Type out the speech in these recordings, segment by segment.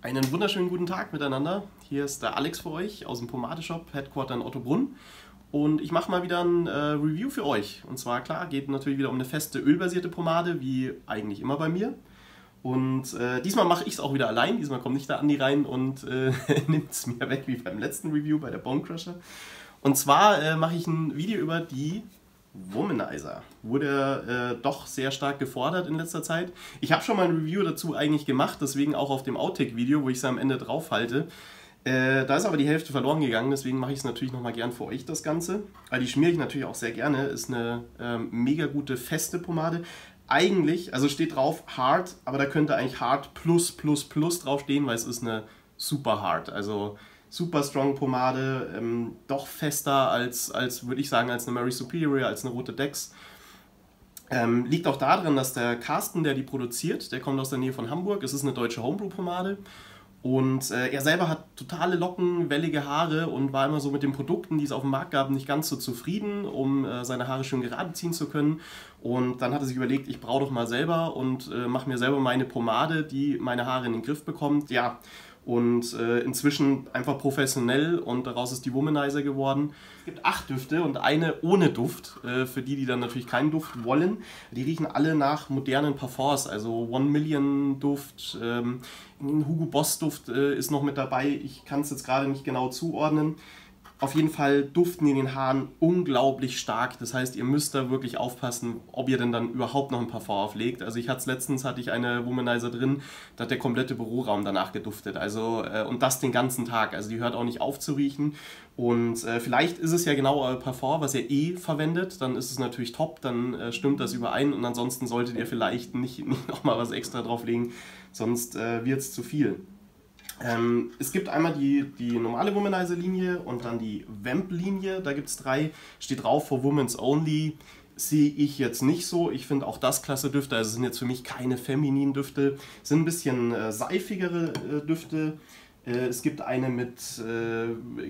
Einen wunderschönen guten Tag miteinander. Hier ist der Alex für euch aus dem Pomadeshop, Headquarter in Ottobrunn. Und ich mache mal wieder ein Review für euch. Und zwar, klar, geht natürlich wieder um eine feste ölbasierte Pomade, wie eigentlich immer bei mir. Und diesmal mache ich es auch wieder allein. Diesmal kommt nicht der Andi rein und nimmt es mir weg, wie beim letzten Review bei der Bone Crusher. Und zwar mache ich ein Video über die Womanizer. Wurde doch sehr stark gefordert in letzter Zeit. Ich habe schon mal ein Review dazu eigentlich gemacht, deswegen auch auf dem Outtake-Video, wo ich es am Ende drauf halte. Da ist aber die Hälfte verloren gegangen, deswegen mache ich es natürlich nochmal gern für euch, das Ganze. Weil die schmiere ich natürlich auch sehr gerne. Ist eine mega gute feste Pomade. Eigentlich, also steht drauf Hard, aber da könnte eigentlich Hard plus plus plus draufstehen, weil es ist eine super Hard. Also super strong Pomade, doch fester als würde ich sagen, als eine Mary Superior, als eine rote Dex. Liegt auch daran, dass der Carsten, der die produziert, der kommt aus der Nähe von Hamburg. Es ist eine deutsche Homebrew-Pomade. Und er selber hat totale Locken, wellige Haare und war immer so mit den Produkten, die es auf dem Markt gab, nicht ganz so zufrieden, um seine Haare schön gerade ziehen zu können. Und dann hat er sich überlegt, ich brauche doch mal selber und mache mir selber meine Pomade, die meine Haare in den Griff bekommt. Ja, und inzwischen einfach professionell und daraus ist die Womanizer geworden. Es gibt 8 Düfte und eine ohne Duft, für die, die dann natürlich keinen Duft wollen. Die riechen alle nach modernen Parfums, also One Million Duft, ein Hugo Boss Duft ist noch mit dabei, ich kann es jetzt gerade nicht genau zuordnen. Auf jeden Fall duften in den Haaren unglaublich stark. Das heißt, ihr müsst da wirklich aufpassen, ob ihr denn dann überhaupt noch ein Parfum auflegt. Also letztens hatte ich eine Womanizer drin, da hat der komplette Büroraum danach geduftet. Also, und das den ganzen Tag. Also die hört auch nicht auf zu riechen. Und vielleicht ist es ja genau euer Parfum, was ihr eh verwendet. Dann ist es natürlich top, dann stimmt das überein. Und ansonsten solltet ihr vielleicht nicht nochmal was extra drauflegen, sonst wird es zu viel. Es gibt einmal die normale Womanizer-Linie und dann die Vamp-Linie. Da gibt es 3. Steht drauf for Women's Only. Sehe ich jetzt nicht so. Ich finde auch das klasse Düfte. Also sind jetzt für mich keine femininen Düfte. Sind ein bisschen seifigere Düfte. Es gibt eine mit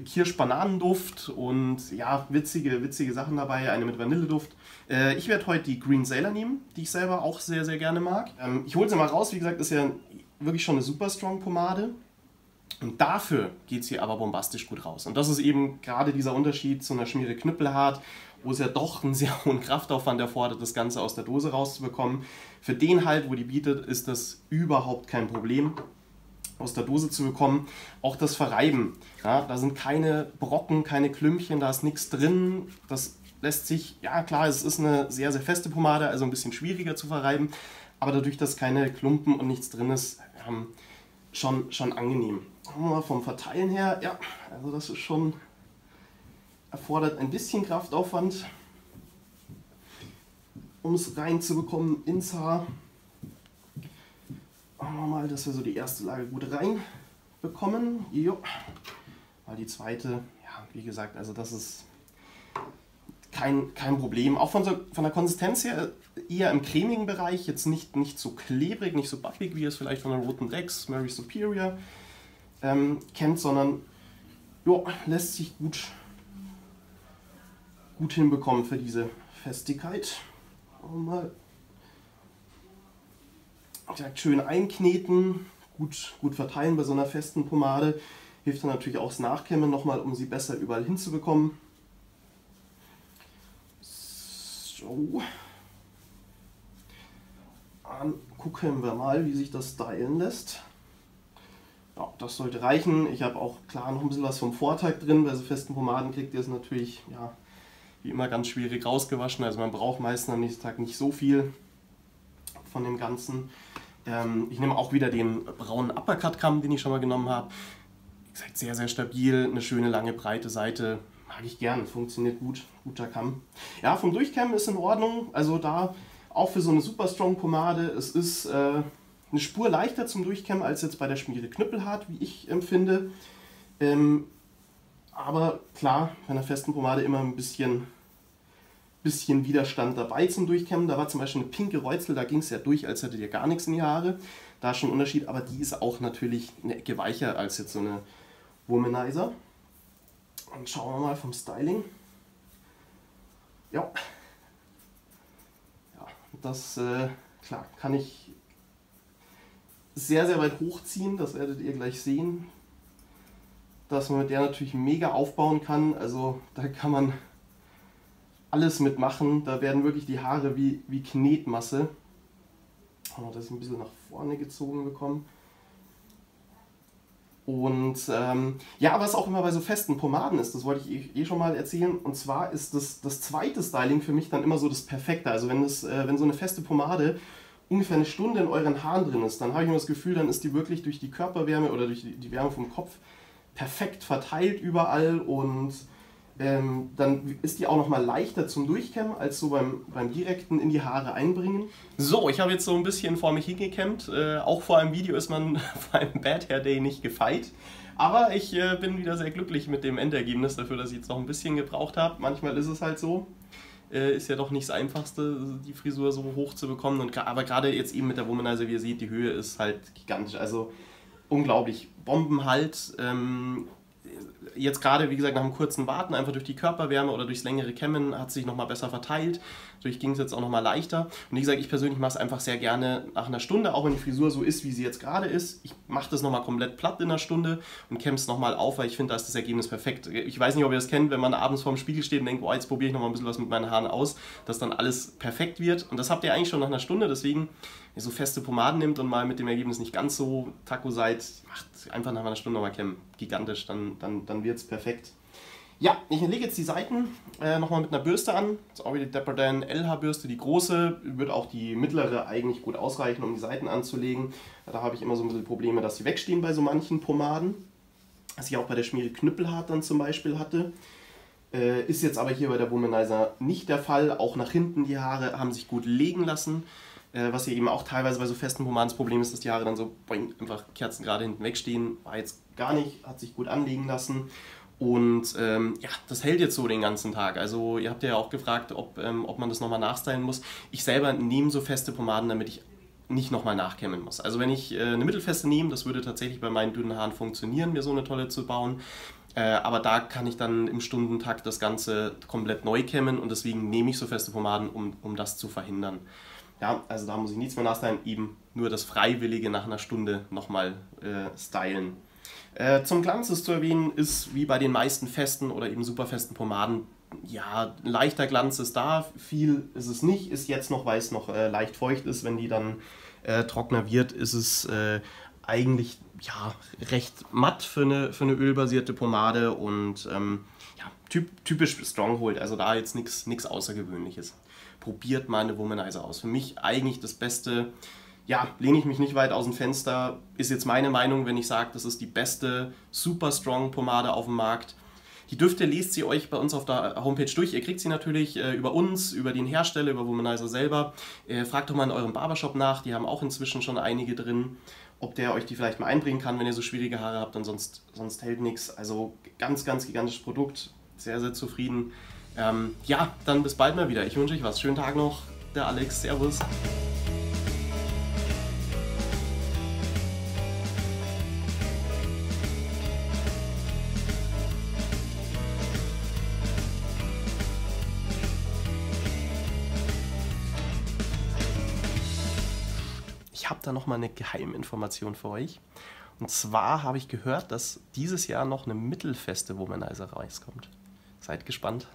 Kirsch-Bananenduft und ja, witzige Sachen dabei. Eine mit Vanilleduft. Ich werde heute die Green Sailor nehmen, die ich selber auch sehr, sehr gerne mag. Ich hole sie mal raus. Wie gesagt, ist ja wirklich schon eine super strong Pomade. Und dafür geht sie aber bombastisch gut raus. Und das ist eben gerade dieser Unterschied zu einer Schmiere Knüppelhart, wo es ja doch einen sehr hohen Kraftaufwand erfordert, das Ganze aus der Dose rauszubekommen. Für den halt, wo die bietet, ist das überhaupt kein Problem, aus der Dose zu bekommen. Auch das Verreiben, ja, da sind keine Brocken, keine Klümpchen, da ist nichts drin. Das lässt sich, ja klar, es ist eine sehr, sehr feste Pomade, also ein bisschen schwieriger zu verreiben. Aber dadurch, dass keine Klumpen und nichts drin ist, schon angenehm. Vom Verteilen her, ja, also das ist schon, erfordert ein bisschen Kraftaufwand, um es reinzubekommen ins Haar. Machen wir mal, dass wir so die erste Lage gut reinbekommen. Jo. Mal die zweite, ja, wie gesagt, also das ist kein Problem. Auch von der Konsistenz her eher im cremigen Bereich, jetzt nicht so klebrig, nicht so buffig, wie ihr es vielleicht von der roten Dex, Mary Superior kennt, sondern jo, lässt sich gut hinbekommen für diese Festigkeit. Mal schön einkneten, gut verteilen bei so einer festen Pomade. Hilft dann natürlich auch das Nachkämmen nochmal, um sie besser überall hinzubekommen. So. Dann gucken wir mal, wie sich das stylen lässt. Ja, das sollte reichen. Ich habe auch klar noch ein bisschen was vom Vortag drin. Bei so festen Pomaden kriegt ihr es natürlich, ja, wie immer ganz schwierig rausgewaschen. Also man braucht meistens am nächsten Tag nicht so viel von dem Ganzen. Ich nehme auch wieder den braunen Uppercut-Kamm, den ich schon mal genommen habe. Wie gesagt, sehr, sehr stabil, eine schöne, lange, breite Seite. Mag ich gern, funktioniert gut, guter Kamm. Ja, vom Durchkämmen ist in Ordnung. Also da auch für so eine super strong Pomade. Es ist eine Spur leichter zum Durchkämmen als jetzt bei der Schmiere Knüppelhart, wie ich empfinde. Aber klar, bei einer festen Pomade immer ein bisschen Widerstand dabei zum Durchkämmen. Da war zum Beispiel eine pinke Reuzel, da ging es ja durch, als hättet ihr gar nichts in die Haare. Da ist schon ein Unterschied, aber die ist auch natürlich eine Ecke weicher als jetzt so eine Womanizer. Und schauen wir mal vom Styling. Ja, das klar, kann ich sehr, sehr weit hochziehen, das werdet ihr gleich sehen, dass man mit der natürlich mega aufbauen kann. Also da kann man alles mitmachen, da werden wirklich die Haare wie Knetmasse. Das ist ein bisschen nach vorne gezogen bekommen. Und ja, was auch immer bei so festen Pomaden ist, das wollte ich eh schon mal erzählen. Und zwar ist das zweite Styling für mich dann immer so das Perfekte. Also wenn so eine feste Pomade ungefähr eine Stunde in euren Haaren drin ist, dann habe ich immer das Gefühl, dann ist die wirklich durch die Körperwärme oder durch die Wärme vom Kopf perfekt verteilt überall und dann ist die auch nochmal leichter zum Durchkämmen als so beim direkten in die Haare einbringen. So, ich habe jetzt so ein bisschen vor mich hingekämmt. Auch vor einem Video ist man vor einem Bad Hair Day nicht gefeit. Aber ich bin wieder sehr glücklich mit dem Endergebnis dafür, dass ich jetzt noch ein bisschen gebraucht habe. Manchmal ist es halt so. Ist ja doch nicht das Einfachste, die Frisur so hoch zu bekommen. Aber gerade jetzt eben mit der Womanizer, wie ihr seht, die Höhe ist halt gigantisch. Also unglaublich. Bombenhalt. Jetzt gerade, wie gesagt, nach einem kurzen Warten, einfach durch die Körperwärme oder durchs längere Kämmen hat sich nochmal besser verteilt. Dadurch ging es jetzt auch nochmal leichter. Und wie gesagt, ich persönlich mache es einfach sehr gerne nach einer Stunde, auch wenn die Frisur so ist, wie sie jetzt gerade ist. Ich mache das nochmal komplett platt in einer Stunde und kämme es nochmal auf, weil ich finde, da ist das Ergebnis perfekt. Ich weiß nicht, ob ihr das kennt, wenn man abends vorm Spiegel steht und denkt, oh, jetzt probiere ich nochmal ein bisschen was mit meinen Haaren aus, dass dann alles perfekt wird. Und das habt ihr eigentlich schon nach einer Stunde, deswegen, wenn ihr so feste Pomaden nimmt und mal mit dem Ergebnis nicht ganz so Taco seid, macht einfach nach einer Stunde nochmal kämmen. Gigantisch, dann wird es perfekt. Ja, ich lege jetzt die Seiten nochmal mit einer Bürste an. Das ist auch wieder die Dapperdan LH-Bürste. Die große wird auch die mittlere eigentlich gut ausreichen, um die Seiten anzulegen. Da habe ich immer so ein bisschen Probleme, dass sie wegstehen bei so manchen Pomaden. Was ich auch bei der Schmiere Knüppelhart dann zum Beispiel hatte. Ist jetzt aber hier bei der Womanizer nicht der Fall. Auch nach hinten die Haare haben sich gut legen lassen. Was hier eben auch teilweise bei so festen Pomaden das Problem ist, dass die Haare dann so boing, einfach kerzengerade hinten wegstehen. War jetzt gar nicht, hat sich gut anlegen lassen. Und ja, das hält jetzt so den ganzen Tag. Also ihr habt ja auch gefragt, ob man das nochmal nachstylen muss. Ich selber nehme so feste Pomaden, damit ich nicht nochmal nachkämmen muss. Also wenn ich eine mittelfeste nehme, das würde tatsächlich bei meinen dünnen Haaren funktionieren, mir so eine tolle zu bauen. Aber da kann ich dann im Stundentakt das Ganze komplett neu kämmen und deswegen nehme ich so feste Pomaden, um das zu verhindern. Ja, also da muss ich nichts mehr nachstylen, eben nur das Freiwillige nach einer Stunde nochmal stylen. Zum Glanz ist zu erwähnen, ist wie bei den meisten festen oder eben super festen Pomaden, ja, leichter Glanz ist da, viel ist es nicht, ist jetzt noch, weil es noch leicht feucht ist, wenn die dann trockener wird, ist es eigentlich ja, recht matt für eine ölbasierte Pomade und ja, typisch Stronghold, also da jetzt nichts Außergewöhnliches. Probiert mal eine Womanizer aus. Für mich eigentlich das Beste, ja, lehne ich mich nicht weit aus dem Fenster, ist jetzt meine Meinung, wenn ich sage, das ist die beste Super Strong Pomade auf dem Markt. Die Düfte lest sie euch bei uns auf der Homepage durch. Ihr kriegt sie natürlich über uns, über den Hersteller, über Womanizer selber. Fragt doch mal in eurem Barbershop nach, die haben auch inzwischen schon einige drin, ob der euch die vielleicht mal einbringen kann, wenn ihr so schwierige Haare habt und sonst hält nichts. Also ganz, ganz gigantisches Produkt, sehr, sehr zufrieden. Ja, dann bis bald mal wieder. Ich wünsche euch was. Schönen Tag noch, der Alex. Servus. Ich habe da nochmal eine Geheiminformation für euch. Und zwar habe ich gehört, dass dieses Jahr noch eine mittelfeste Womanizer rauskommt. Seid gespannt.